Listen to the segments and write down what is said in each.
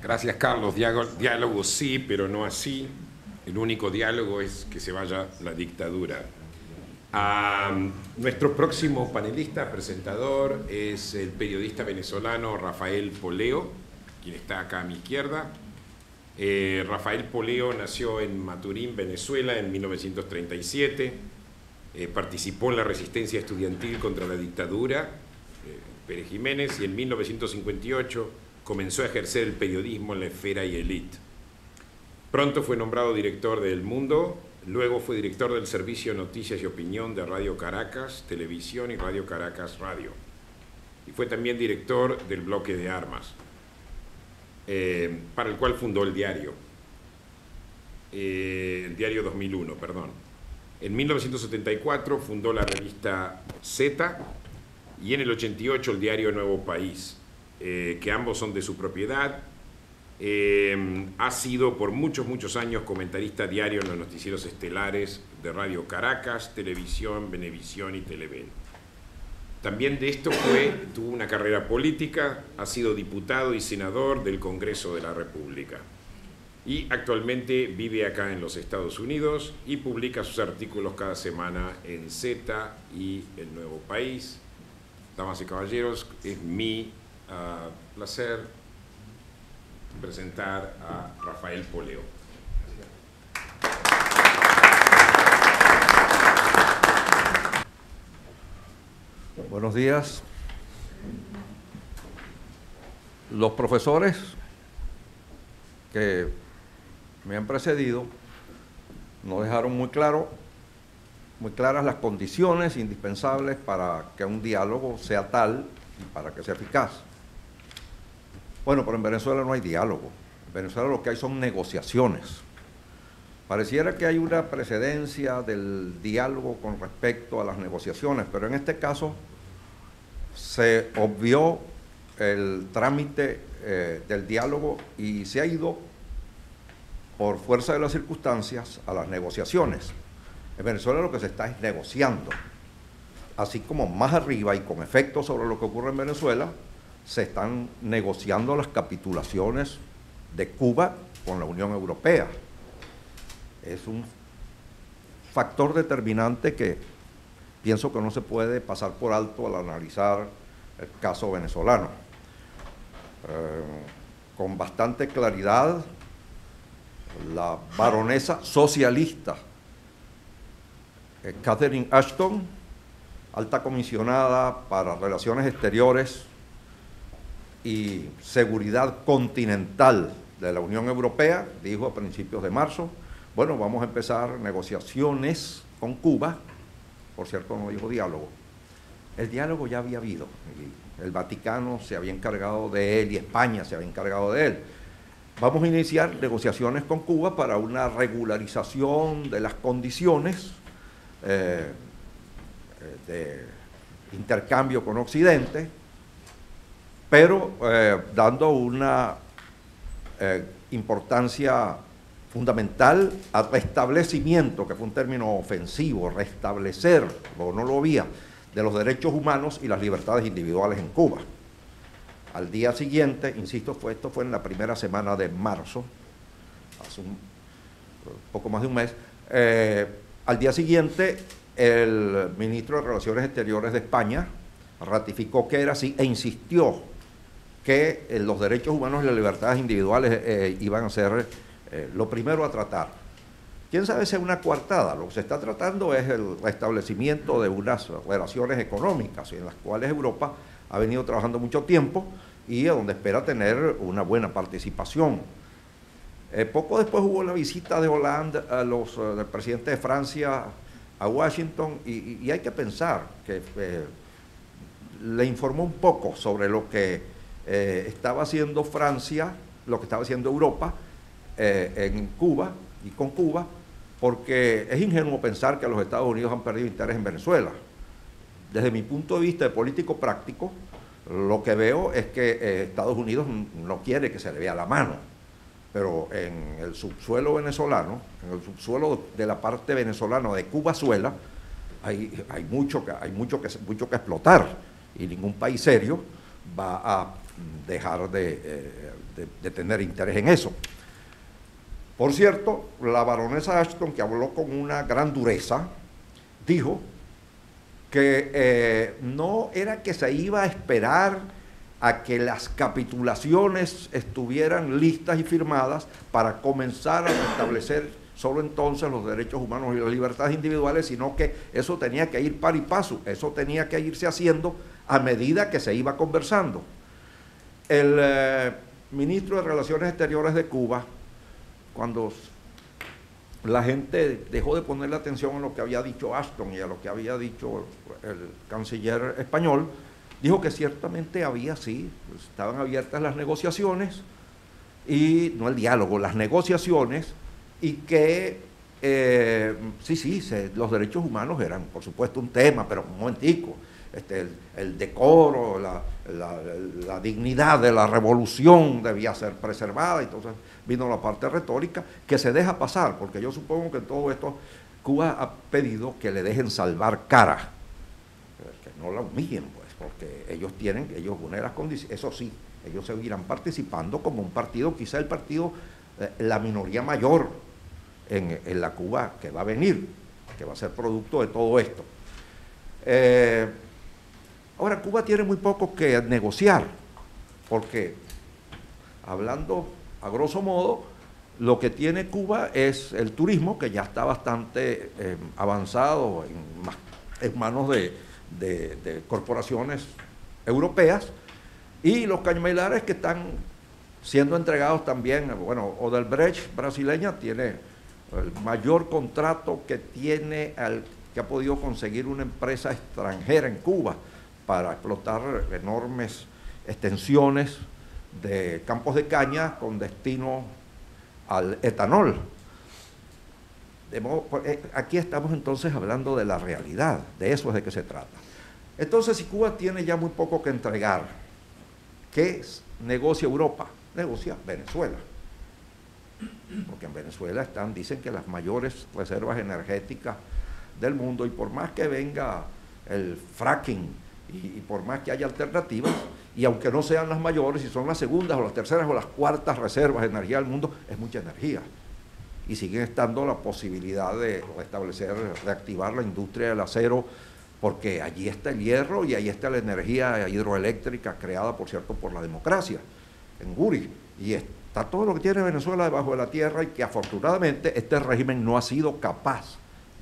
Gracias, Carlos. Diálogo sí, pero no así. El único diálogo es que se vaya la dictadura. Nuestro próximo panelista, presentador, es el periodista venezolano Rafael Poleo, quien está acá a mi izquierda. Rafael Poleo nació en Maturín, Venezuela, en 1937. Participó en la resistencia estudiantil contra la dictadura, Pérez Jiménez, y en 1958 comenzó a ejercer el periodismo en la esfera y élite. Pronto fue nombrado director de El Mundo, luego fue director del Servicio Noticias y Opinión de Radio Caracas, Televisión y Radio Caracas Radio. Y fue también director del Bloque de Armas, para el cual fundó el diario 2001, perdón. En 1974 fundó la revista Z y en el 88 el diario Nuevo País, que ambos son de su propiedad. Ha sido por muchos años comentarista diario en los noticieros estelares de Radio Caracas, Televisión, Venevisión y Televen. También de esto tuvo una carrera política, ha sido diputado y senador del Congreso de la República. Y actualmente vive acá en los Estados Unidos y publica sus artículos cada semana en Z y El Nuevo País. Damas y caballeros, es mi placer presentar a Rafael Poleo. Buenos días. Los profesores que me han precedido nos dejaron muy claras las condiciones indispensables para que un diálogo sea tal y para que sea eficaz. Bueno, pero en Venezuela no hay diálogo. En Venezuela lo que hay son negociaciones. Pareciera que hay una precedencia del diálogo con respecto a las negociaciones, pero en este caso se obvió el trámite del diálogo y se ha ido por fuerza de las circunstancias a las negociaciones. En Venezuela lo que se está es negociando. Así como más arriba y con efecto sobre lo que ocurre en Venezuela, se están negociando las capitulaciones de Cuba con la Unión Europea. Es un factor determinante que pienso que no se puede pasar por alto al analizar el caso venezolano. Con bastante claridad, la baronesa socialista Catherine Ashton, alta comisionada para Relaciones Exteriores y Seguridad Continental de la Unión Europea, dijo a principios de marzo, bueno, vamos a empezar negociaciones con Cuba. Por cierto, no dijo diálogo. El diálogo ya había habido. El Vaticano se había encargado de él y España se había encargado de él. Vamos a iniciar negociaciones con Cuba para una regularización de las condiciones de intercambio con Occidente, pero dando una importancia fundamental al restablecimiento, que fue un término ofensivo, restablecer, o no lo había, de los derechos humanos y las libertades individuales en Cuba. Al día siguiente, insisto, esto fue en la primera semana de marzo, hace un poco más de un mes, al día siguiente el ministro de Relaciones Exteriores de España ratificó que era así e insistió que los derechos humanos y las libertades individuales iban a ser lo primero a tratar. ¿Quién sabe si es una coartada? Lo que se está tratando es el restablecimiento de unas relaciones económicas en las cuales Europa ha venido trabajando mucho tiempo y a donde espera tener una buena participación. Poco después hubo la visita de Hollande del presidente de Francia a Washington y hay que pensar que le informó un poco sobre lo que estaba haciendo Francia, lo que estaba haciendo Europa en Cuba y con Cuba, porque es ingenuo pensar que los Estados Unidos han perdido interés en Venezuela. Desde mi punto de vista de político práctico, lo que veo es que Estados Unidos no quiere que se le vea la mano, pero en el subsuelo venezolano, en el subsuelo de la parte venezolana de Cubazuela, hay mucho que explotar y ningún país serio va a dejar de tener interés en eso. Por cierto, la baronesa Ashton, que habló con una gran dureza, dijo que no era que se iba a esperar a que las capitulaciones estuvieran listas y firmadas para comenzar a restablecer solo entonces los derechos humanos y las libertades individuales, sino que eso tenía que ir par y paso, eso tenía que irse haciendo a medida que se iba conversando. El ministro de Relaciones Exteriores de Cuba, cuando la gente dejó de ponerle atención a lo que había dicho Ashton y a lo que había dicho el canciller español, dijo que ciertamente había, sí, estaban abiertas las negociaciones, y no el diálogo, las negociaciones, y que los derechos humanos eran, por supuesto, un tema, pero un momentico, el decoro, la dignidad de la revolución debía ser preservada. Entonces vino la parte retórica que se deja pasar, porque yo supongo que en todo esto Cuba ha pedido que le dejen salvar cara, que no la humillen, pues, porque ellos ponen las condiciones. Eso sí, ellos seguirán participando como un partido, quizá el partido, la minoría mayor en la Cuba que va a venir, que va a ser producto de todo esto. Ahora, Cuba tiene muy poco que negociar, porque, hablando a grosso modo, lo que tiene Cuba es el turismo, que ya está bastante avanzado en manos de corporaciones europeas, y los cañamailares que están siendo entregados también. Bueno, Odebrecht brasileña tiene el mayor contrato que ha podido conseguir una empresa extranjera en Cuba para explotar enormes extensiones de campos de caña con destino al etanol. Aquí estamos entonces hablando de la realidad, de eso es de que se trata. Entonces, si Cuba tiene ya muy poco que entregar, ¿qué negocia Europa? Negocia Venezuela. Porque en Venezuela dicen que las mayores reservas energéticas del mundo, y por más que venga el fracking y por más que haya alternativas, y aunque no sean las mayores, si son las segundas o las terceras o las cuartas reservas de energía del mundo, es mucha energía. Y sigue estando la posibilidad de reactivar la industria del acero, porque allí está el hierro y ahí está la energía hidroeléctrica creada, por cierto, por la democracia, en Guri. Y está todo lo que tiene Venezuela debajo de la tierra, y que afortunadamente este régimen no ha sido capaz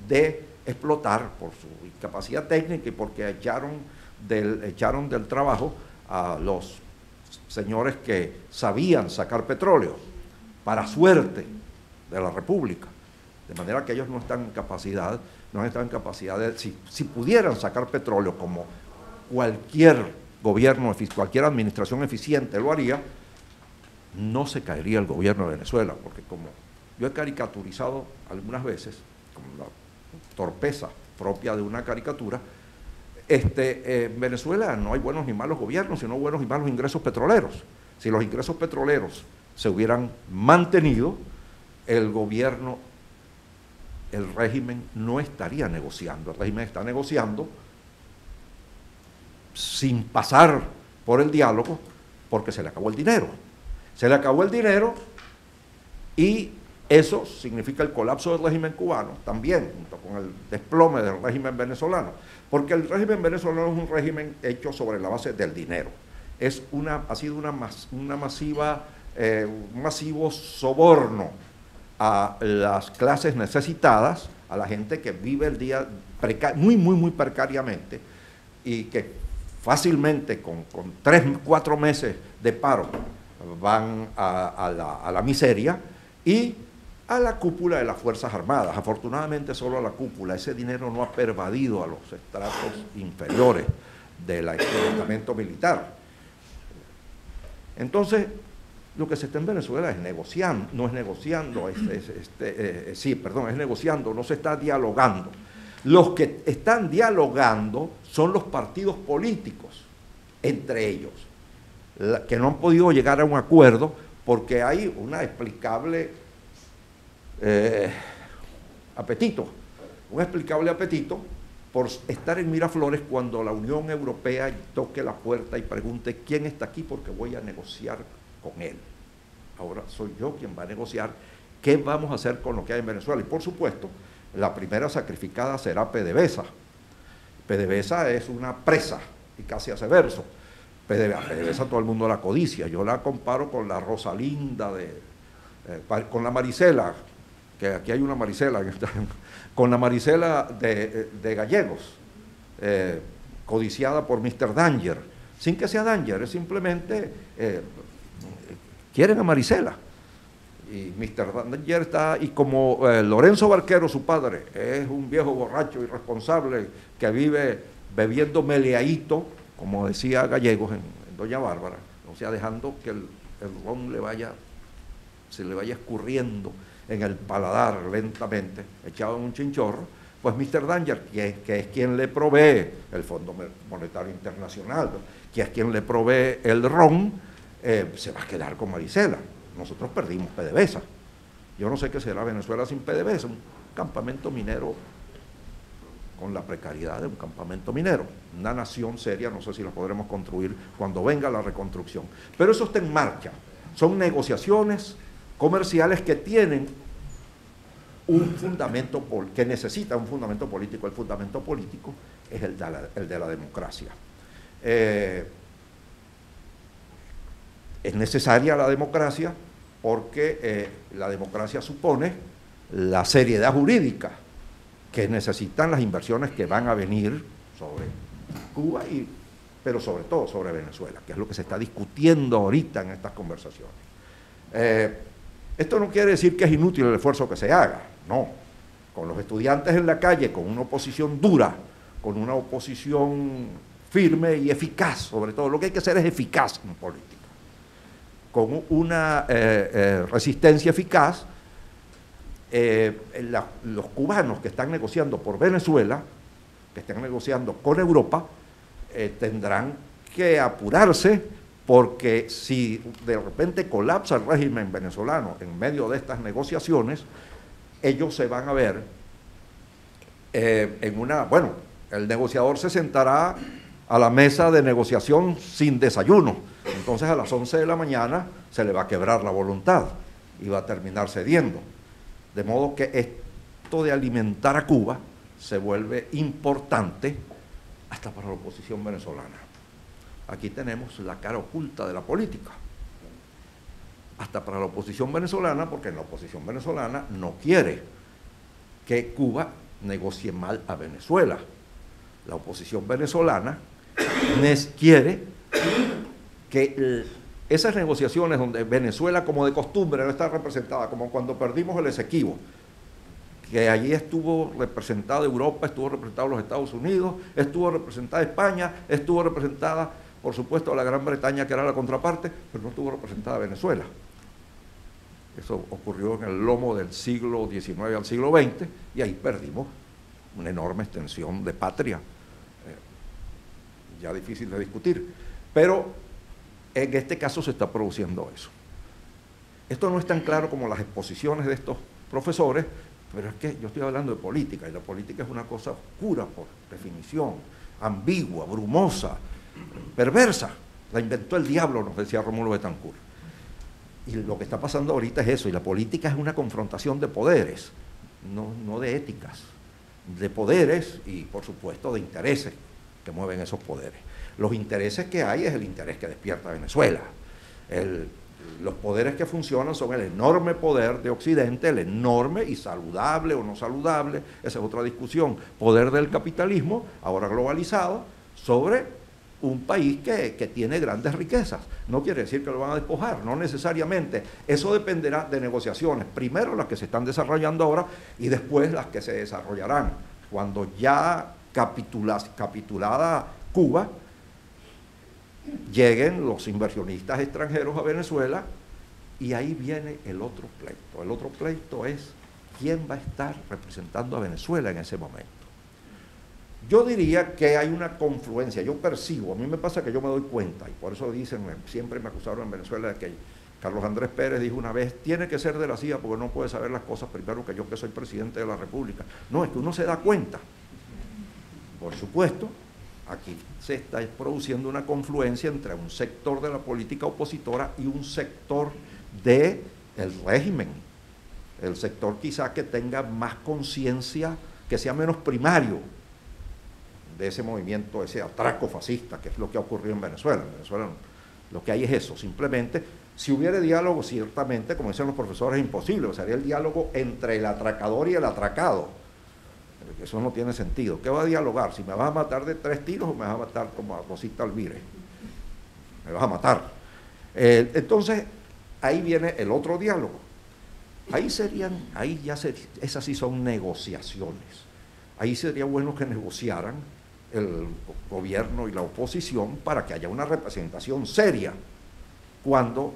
de explotar por su incapacidad técnica y porque echaron del trabajo a los señores que sabían sacar petróleo, para suerte de la República. De manera que ellos no están en capacidad de, si pudieran sacar petróleo como cualquier gobierno, cualquier administración eficiente lo haría, no se caería el gobierno de Venezuela, porque como yo he caricaturizado algunas veces, como la torpeza propia de una caricatura, en Venezuela no hay buenos ni malos gobiernos, sino buenos y malos ingresos petroleros. Si los ingresos petroleros se hubieran mantenido, el régimen no estaría negociando. El régimen está negociando sin pasar por el diálogo, porque se le acabó el dinero. Se le acabó el dinero, y eso significa el colapso del régimen cubano, también, junto con el desplome del régimen venezolano, porque el régimen venezolano es un régimen hecho sobre la base del dinero. Ha sido un masivo soborno a las clases necesitadas, a la gente que vive el día muy precariamente, y que fácilmente con 3, 4 meses de paro van a la miseria, y a la cúpula de las Fuerzas Armadas. Afortunadamente solo a la cúpula. Ese dinero no ha pervadido a los estratos inferiores del estamento militar. Entonces, lo que se está en Venezuela es negociando, no es negociando, es negociando, no se está dialogando. Los que están dialogando son los partidos políticos, entre ellos, que no han podido llegar a un acuerdo porque hay una explicable apetito por estar en Miraflores cuando la Unión Europea toque la puerta y pregunte quién está aquí porque voy a negociar con él. Ahora soy yo quien va a negociar qué vamos a hacer con lo que hay en Venezuela. Y por supuesto, la primera sacrificada será PDVSA. PDVSA es una presa y casi hace verso. PDVSA todo el mundo la codicia. Yo la comparo con la Rosalinda, con la Marisela, que aquí hay una Marisela, con la Marisela de Gallegos, codiciada por Mr. Danger, sin que sea Danger, es simplemente quieren a Marisela. Y Mr. Danger está, y como Lorenzo Barquero, su padre, es un viejo borracho irresponsable que vive bebiendo meleaíto, como decía Gallegos en Doña Bárbara, o sea, dejando que el ron se le vaya escurriendo en el paladar lentamente, echado en un chinchorro, pues Mr. Danger, que es quien le provee el Fondo Monetario Internacional, que es quien le provee el ron, se va a quedar con Marisela. Nosotros perdimos PDVSA. Yo no sé qué será Venezuela sin PDVSA, un campamento minero con la precariedad de un campamento minero. Una nación seria, no sé si la podremos construir cuando venga la reconstrucción. Pero eso está en marcha. Son negociaciones comerciales que tienen un fundamento, que necesita un fundamento político. El fundamento político es el de la democracia. Es necesaria la democracia porque la democracia supone la seriedad jurídica que necesitan las inversiones que van a venir sobre Cuba, pero sobre todo sobre Venezuela, que es lo que se está discutiendo ahorita en estas conversaciones. Esto no quiere decir que es inútil el esfuerzo que se haga, no. Con los estudiantes en la calle, con una oposición dura, con una oposición firme y eficaz, sobre todo, lo que hay que hacer es eficaz en política. Con una resistencia eficaz, los cubanos que están negociando por Venezuela, que están negociando con Europa, tendrán que apurarse, porque si de repente colapsa el régimen venezolano en medio de estas negociaciones, ellos se van a ver bueno, el negociador se sentará a la mesa de negociación sin desayuno, entonces a las 11 de la mañana se le va a quebrar la voluntad y va a terminar cediendo. De modo que esto de alimentar a Cuba se vuelve importante hasta para la oposición venezolana. Aquí tenemos la cara oculta de la política. Hasta para la oposición venezolana, porque la oposición venezolana no quiere que Cuba negocie mal a Venezuela. La oposición venezolana quiere que esas negociaciones donde Venezuela, como de costumbre, no está representada, como cuando perdimos el Esequibo, que allí estuvo representada Europa, estuvo representada los Estados Unidos, estuvo representada España, estuvo representada, por supuesto, la Gran Bretaña, que era la contraparte, pero no estuvo representada Venezuela. Eso ocurrió en el lomo del siglo XIX al siglo XX, y ahí perdimos una enorme extensión de patria, ya difícil de discutir. Pero en este caso se está produciendo eso. Esto no es tan claro como las exposiciones de estos profesores, pero es que yo estoy hablando de política, y la política es una cosa oscura por definición, ambigua, brumosa, perversa. La inventó el diablo, nos decía Rómulo Betancourt. Y lo que está pasando ahorita es eso, y la política es una confrontación de poderes, no de éticas, de poderes y, por supuesto, de intereses que mueven esos poderes. Los intereses que hay es el interés que despierta Venezuela. Los poderes que funcionan son el enorme poder de Occidente, el enorme y saludable o no saludable, esa es otra discusión, poder del capitalismo, ahora globalizado, sobre un país que tiene grandes riquezas. No quiere decir que lo van a despojar, no necesariamente. Eso dependerá de negociaciones, primero las que se están desarrollando ahora y después las que se desarrollarán cuando ya capitulada Cuba, lleguen los inversionistas extranjeros a Venezuela, y ahí viene el otro pleito. El otro pleito es quién va a estar representando a Venezuela en ese momento. Yo diría que hay una confluencia, yo percibo, a mí me pasa que yo me doy cuenta, y por eso dicen, siempre me acusaron en Venezuela de que Carlos Andrés Pérez dijo una vez, tiene que ser de la CIA porque no puede saber las cosas primero que yo, que soy presidente de la República. No, es que uno se da cuenta. Por supuesto, aquí se está produciendo una confluencia entre un sector de la política opositora y un sector del régimen. El sector quizá que tenga más conciencia, que sea menos primario de ese movimiento, ese atraco fascista, que es lo que ha ocurrido en Venezuela. En Venezuela lo que hay es eso, simplemente, si hubiera diálogo, ciertamente, como dicen los profesores, es imposible, sería el diálogo entre el atracador y el atracado. Eso no tiene sentido. ¿Qué va a dialogar? ¿Si me vas a matar de 3 tiros o me vas a matar como a Rosita Alvire? Me vas a matar. Entonces, ahí viene el otro diálogo. Esas sí son negociaciones. Ahí sería bueno que negociaran el gobierno y la oposición para que haya una representación seria cuando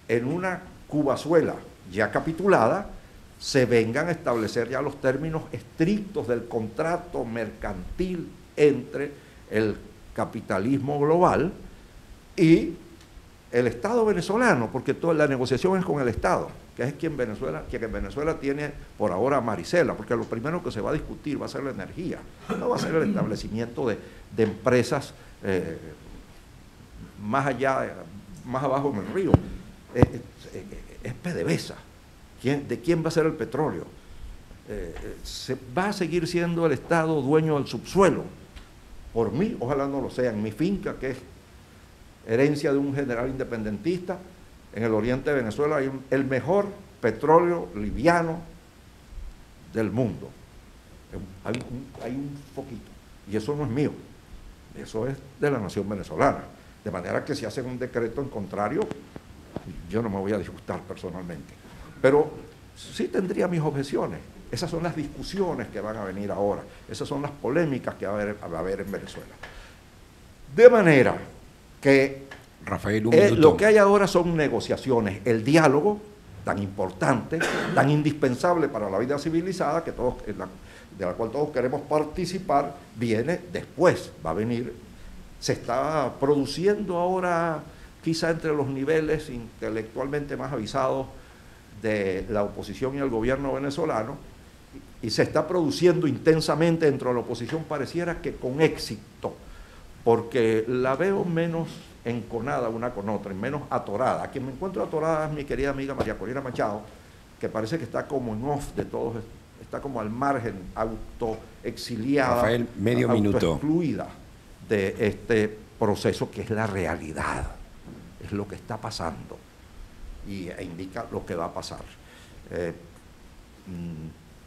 en una Cubazuela ya capitulada se vengan a establecer ya los términos estrictos del contrato mercantil entre el capitalismo global y el Estado venezolano, porque toda la negociación es con el Estado, que es quien en Venezuela tiene por ahora a Marisela, porque lo primero que se va a discutir va a ser la energía, no va a ser el establecimiento de empresas más abajo en el río. Es PDVSA. ¿De quién va a ser el petróleo? Se va a seguir siendo el Estado dueño del subsuelo. Por mí, ojalá no lo sea, en mi finca, que es herencia de un general independentista, en el oriente de Venezuela hay el mejor petróleo liviano del mundo. Hay un poquito, y eso no es mío, eso es de la nación venezolana. De manera que si hacen un decreto en contrario, yo no me voy a disgustar personalmente. Pero sí tendría mis objeciones. Esas son las discusiones que van a venir ahora, esas son las polémicas que va a haber en Venezuela. De manera que Rafael, lo que hay ahora son negociaciones, el diálogo tan importante, tan indispensable para la vida civilizada, que todos, de la cual todos queremos participar, viene después, va a venir, se está produciendo ahora quizá entre los niveles intelectualmente más avisados de la oposición y el gobierno venezolano, y se está produciendo intensamente dentro de la oposición, pareciera que con éxito, porque la veo menos enconada una con otra, y menos atorada. A quien me encuentro atorada es mi querida amiga María Corina Machado, que parece que está como en off de todos, está como al margen, autoexiliada, Rafael, medio minuto, excluida de este proceso que es la realidad, es lo que está pasando e indica lo que va a pasar.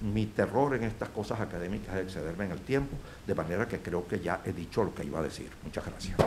Mi terror en estas cosas académicas es excederme en el tiempo, de manera que creo que ya he dicho lo que iba a decir. Muchas gracias.